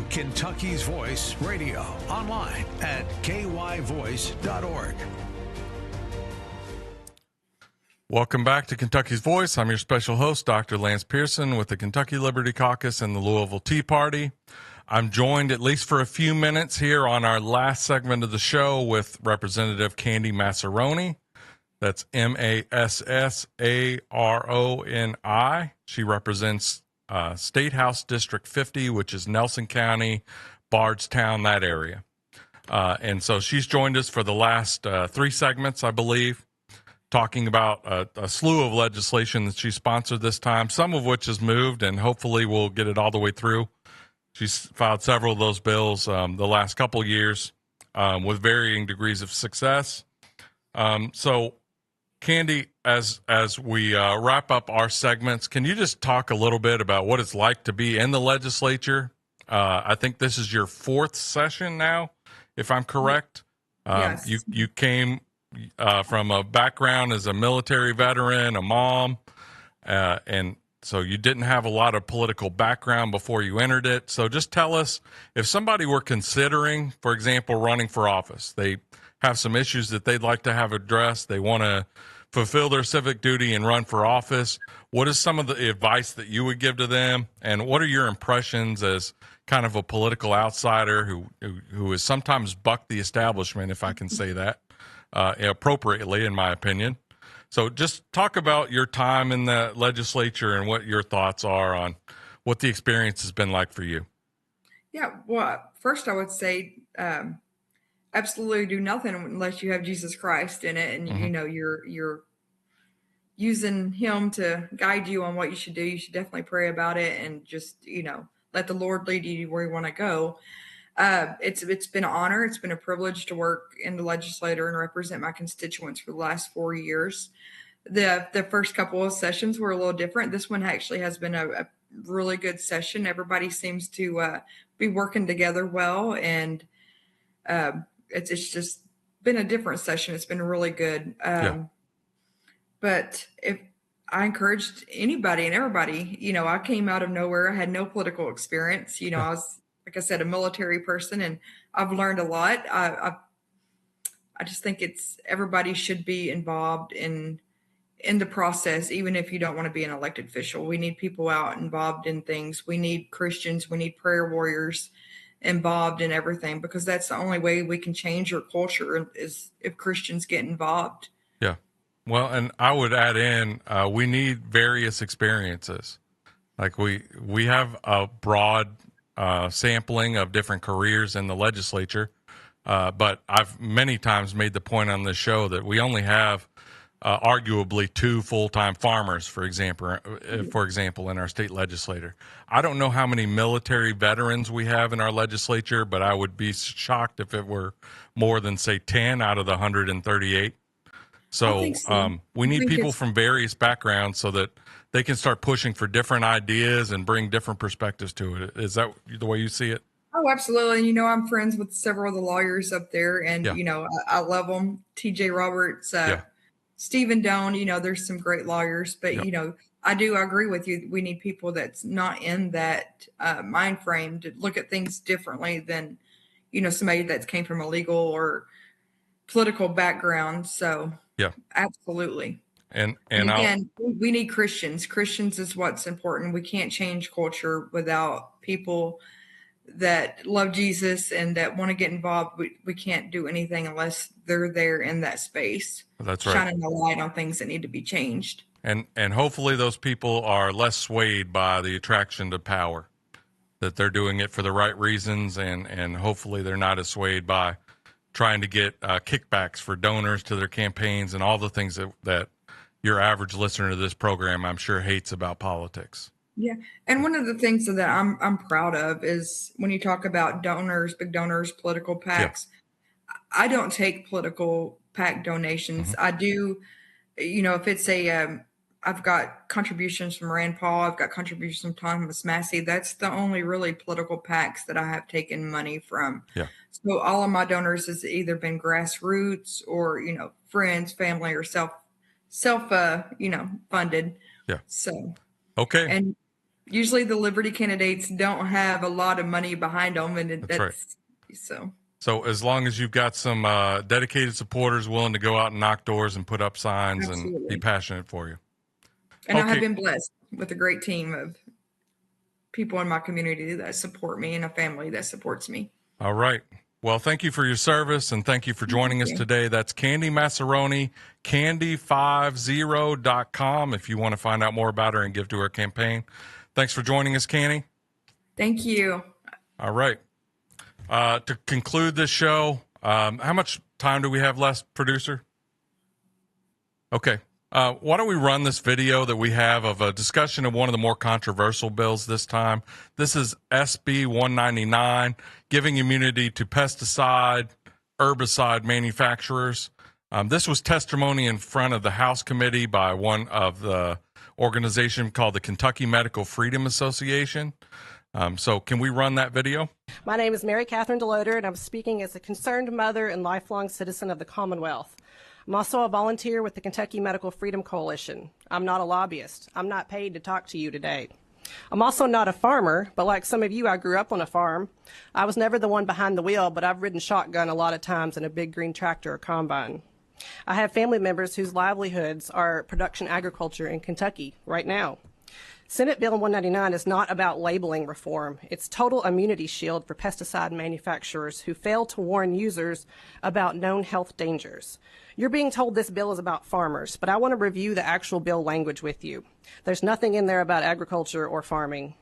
Kentucky's Voice Radio, online at kyvoice.org.
Welcome back to Kentucky's Voice. I'm your special host, Dr. Lance Pearson, with the Kentucky Liberty Caucus and the Louisville Tea Party. I'm joined, at least for a few minutes here on our last segment of the show, with Representative Candy Massaroni. That's Massaroni. She represents State House District 50, which is Nelson County, Bardstown, that area. And so she's joined us for the last 3 segments, I believe, talking about a slew of legislation that she sponsored this time, some of which has moved, and hopefully we'll get it all the way through. She's filed several of those bills the last couple of years with varying degrees of success. So, Candy, as we wrap up our segments, can you just talk a little bit about what it's like to be in the legislature? I think this is your 4th session now, if I'm correct.
Yes.
You came from a background as a military veteran, a mom, and so you didn't have a lot of political background before you entered it. So just tell us, if somebody were considering, for example, running for office, they have some issues that they'd like to have addressed, they want to fulfill their civic duty and run for office, what is some of the advice that you would give to them? And what are your impressions as kind of a political outsider who has sometimes bucked the establishment, if I can say that, appropriately, in my opinion? So just talk about your time in the legislature and what your thoughts are on what the experience has been like for you.
Yeah, well, first I would say absolutely do nothing unless you have Jesus Christ in it, and you know you're using Him to guide you on what you should do. You should definitely pray about it and just let the Lord lead you where you want to go. It's been an honor. It's been a privilege to work in the legislature and represent my constituents for the last 4 years. The first couple of sessions were a little different. This one actually has been a really good session. Everybody seems to be working together well, and it's just been a different session. It's been really good. But if I encouraged anybody and everybody, I came out of nowhere. I had no political experience. I was, like I said, a military person, and I've learned a lot. I just think everybody should be involved in the process, even if you don't want to be an elected official. We need people out involved in things. We need Christians. We need prayer warriors involved in everything, because that's the only way we can change our culture is if Christians get involved.
Well, and I would add in, we need various experiences. Like we have a broad sampling of different careers in the legislature, but I've many times made the point on this show that we only have arguably 2 full-time farmers, for example, in our state legislature. I don't know how many military veterans we have in our legislature, but I would be shocked if it were more than, say, 10 out of the 138. So,
I think so.
we
I
need
think
people
it's
from various backgrounds so that they can start pushing for different ideas and bring different perspectives to it. Is that the way you see it?
Oh, absolutely. And, I'm friends with several of the lawyers up there, and,
Yeah.
I love them. TJ Roberts,
Yeah.
Stephen Doan, there's some great lawyers, but,
Yep.
I agree with you. We need people that's not in that mind frame to look at things differently than, somebody that's came from a legal or political background. So,
Yeah.
absolutely.
And
And
I'll,
again, we need Christians. Christians is what's important. We can't change culture without people that love Jesus and that want to get involved. We can't do anything unless they're there in that space,
that's right.
shining the light on things that need to be changed.
And hopefully those people are less swayed by the attraction to power, that they're doing it for the right reasons, and hopefully they're not as swayed by trying to get kickbacks for donors to their campaigns and all the things that your average listener to this program, I'm sure, hates about politics.
Yeah. And one of the things that I'm proud of is when you talk about donors, big donors, political PACs, I don't take political PAC donations. I do, if it's I've got contributions from Rand Paul, I've got contributions from Thomas Massey. That's the only really political PACs that I have taken money from.
Yeah.
So all of my donors has either been grassroots or, friends, family, or self funded.
Yeah.
So,
Okay.
and usually the Liberty candidates don't have a lot of money behind them. And
That's right. So as long as you've got some dedicated supporters willing to go out and knock doors and put up signs and be passionate for you.
And I have been blessed with a great team of people in my community that support me and a family that supports me.
All right. Well, thank you for your service, and thank you for joining us today. That's Candy Massaroni, candy50.com if you want to find out more about her and give to her campaign. Thanks for joining us, Candy.
Thank you.
All right. To conclude this show, how much time do we have left, producer? Okay. Why don't we run this video that we have of a discussion of one of the more controversial bills this time. This is SB 199, giving immunity to pesticide, herbicide manufacturers. This was testimony in front of the House committee by one of the organization called the Kentucky Medical Freedom Association. So can we run that video?
My name is Mary Catherine DeLoder, and I'm speaking as a concerned mother and lifelong citizen of the Commonwealth. I'm also a volunteer with the Kentucky Medical Freedom Coalition. I'm not a lobbyist. I'm not paid to talk to you today. I'm also not a farmer, but like some of you, I grew up on a farm. I was never the one behind the wheel, but I've ridden shotgun a lot of times in a big green tractor or combine. I have family members whose livelihoods are production agriculture in Kentucky right now. Senate Bill 199 is not about labeling reform. It's total immunity shield for pesticide manufacturers who fail to warn users about known health dangers. You're being told this bill is about farmers, but I want to review the actual bill language with you. There's nothing in there about agriculture or farming.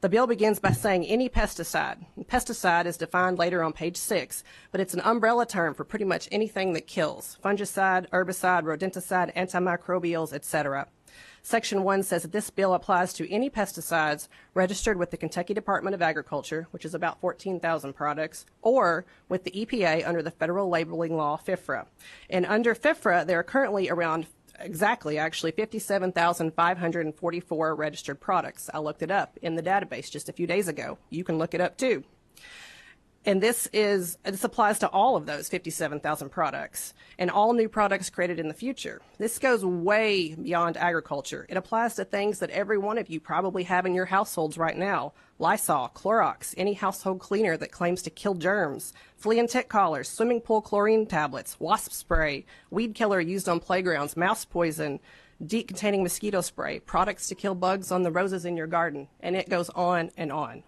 The bill begins by saying any pesticide. Pesticide is defined later on page 6, but it's an umbrella term for pretty much anything that kills: fungicide, herbicide, rodenticide, antimicrobials, etc. Section 1 says that this bill applies to any pesticides registered with the Kentucky Department of Agriculture, which is about 14,000 products, or with the EPA under the federal labeling law, FIFRA. And under FIFRA, there are currently around 57,544 registered products. I looked it up in the database just a few days ago. You can look it up too. And this applies to all of those 57,000 products and all new products created in the future. This goes way beyond agriculture. It applies to things that every one of you probably have in your households right now: Lysol, Clorox, any household cleaner that claims to kill germs, flea and tick collars, swimming pool chlorine tablets, wasp spray, weed killer used on playgrounds, mouse poison, DEET-containing mosquito spray, products to kill bugs on the roses in your garden, and it goes on and on.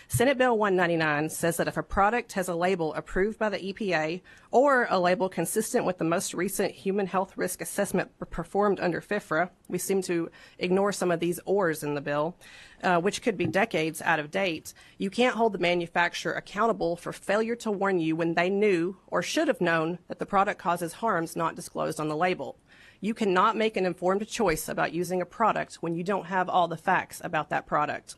Senate Bill 199 says that if a product has a label approved by the EPA or a label consistent with the most recent human health risk assessment performed under FIFRA, we seem to ignore some of these ors in the bill, which could be decades out of date, you can't hold the manufacturer accountable for failure to warn you when they knew or should have known that the product causes harms not disclosed on the label. You cannot make an informed choice about using a product when you don't have all the facts about that product.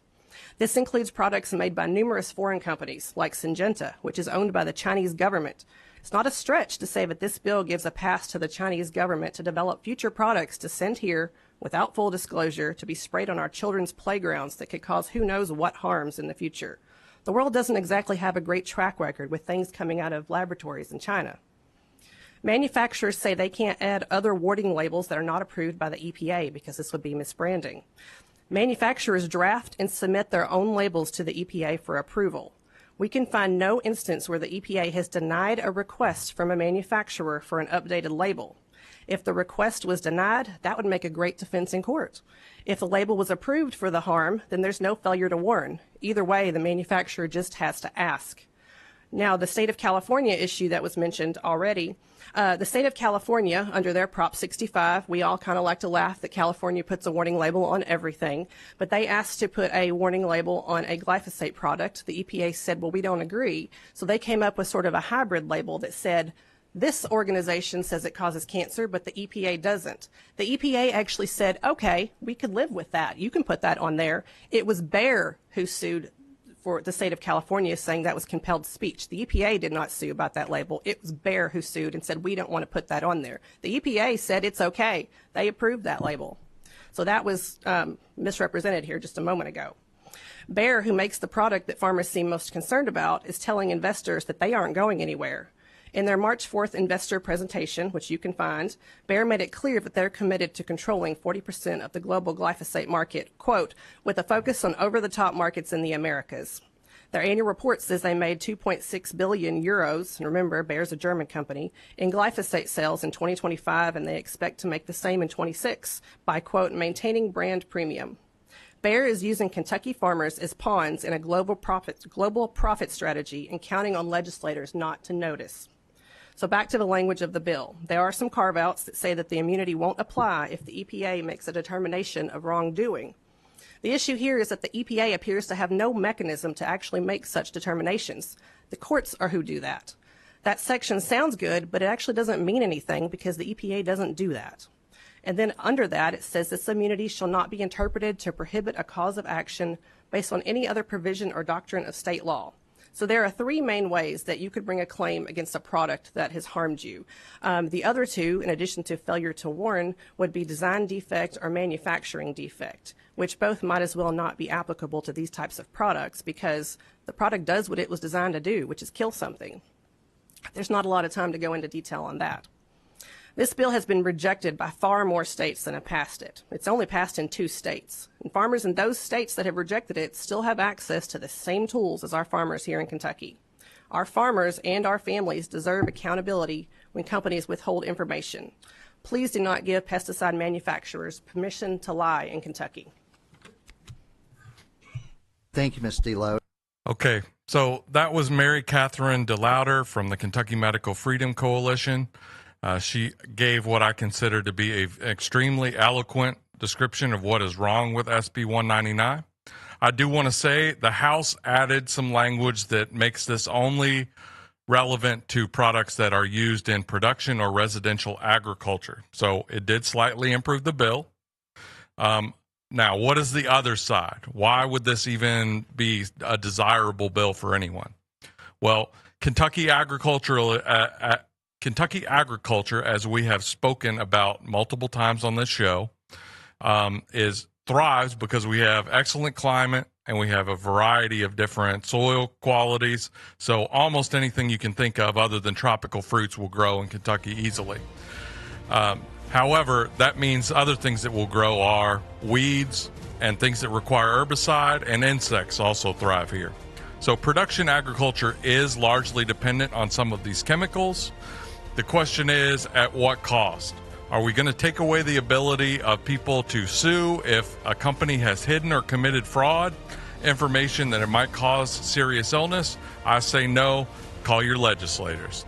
This includes products made by numerous foreign companies, like Syngenta, which is owned by the Chinese government. It's not a stretch to say that this bill gives a pass to the Chinese government to develop future products to send here without full disclosure to be sprayed on our children's playgrounds that could cause who knows what harms in the future. The world doesn't exactly have a great track record with things coming out of laboratories in China. Manufacturers say they can't add other warning labels that are not approved by the EPA because this would be misbranding. Manufacturers draft and submit their own labels to the EPA for approval. We can find no instance where the EPA has denied a request from a manufacturer for an updated label. If the request was denied, that would make a great defense in court. If the label was approved for the harm, then there's no failure to warn. Either way, the manufacturer just has to ask. Now, the state of California issue that was mentioned already, the state of California, under their Prop 65, we all kind of like to laugh that California puts a warning label on everything, but they asked to put a warning label on a glyphosate product. The EPA said, well, we don't agree. So they came up with sort of a hybrid label that said, this organization says it causes cancer, but the EPA doesn't. The EPA actually said, okay, we could live with that. You can put that on there. It was Bayer who sued for the state of California, saying that was compelled speech. The EPA did not sue about that label. It was Bayer who sued and said, we don't want to put that on there. The EPA said it's okay. They approved that label. So that was misrepresented here just a moment ago. Bayer, who makes the product that farmers seem most concerned about, is telling investors that they aren't going anywhere. In their March 4th investor presentation, which you can find, Bayer made it clear that they're committed to controlling 40% of the global glyphosate market, quote, with a focus on over-the-top markets in the Americas. Their annual report says they made 2.6 billion euros, and remember, Bayer's a German company, in glyphosate sales in 2025, and they expect to make the same in 26 by, quote, maintaining brand premium. Bayer is using Kentucky farmers as pawns in a global profit strategy and counting on legislators not to notice. So back to the language of the bill. There are some carve-outs that say that the immunity won't apply if the EPA makes a determination of wrongdoing. The issue here is that the EPA appears to have no mechanism to actually make such determinations. The courts are who do that. That section sounds good, but it actually doesn't mean anything because the EPA doesn't do that. And then under that, it says this immunity shall not be interpreted to prohibit a cause of action based on any other provision or doctrine of state law. So there are three main ways that you could bring a claim against a product that has harmed you. The other two, in addition to failure to warn, would be design defect or manufacturing defect, which both might as well not be applicable to these types of products because the product does what it was designed to do, which is kill something. There's not a lot of time to go into detail on that. This bill has been rejected by far more states than have passed it. It's only passed in 2 states. And farmers in those states that have rejected it still have access to the same tools as our farmers here in Kentucky. Our farmers and our families deserve accountability when companies withhold information. Please do not give pesticide manufacturers permission to lie in Kentucky.
Thank you, Ms. DeLoad.
Okay, so that was Mary Catherine DeLauder from the Kentucky Medical Freedom Coalition. She gave what I consider to be an extremely eloquent description of what is wrong with SB 199. I do want to say the House added some language that makes this only relevant to products that are used in production or residential agriculture. So it did slightly improve the bill. Now, what is the other side? Why would this even be a desirable bill for anyone? Well, Kentucky agriculture, as we have spoken about multiple times on this show, thrives because we have excellent climate and we have a variety of different soil qualities. So almost anything you can think of other than tropical fruits will grow in Kentucky easily. However, that means other things that will grow are weeds and things that require herbicide, and insects also thrive here. So production agriculture is largely dependent on some of these chemicals. The question is, at what cost? Are we going to take away the ability of people to sue if a company has hidden or committed fraud? information that it might cause serious illness, I say no, call your legislators.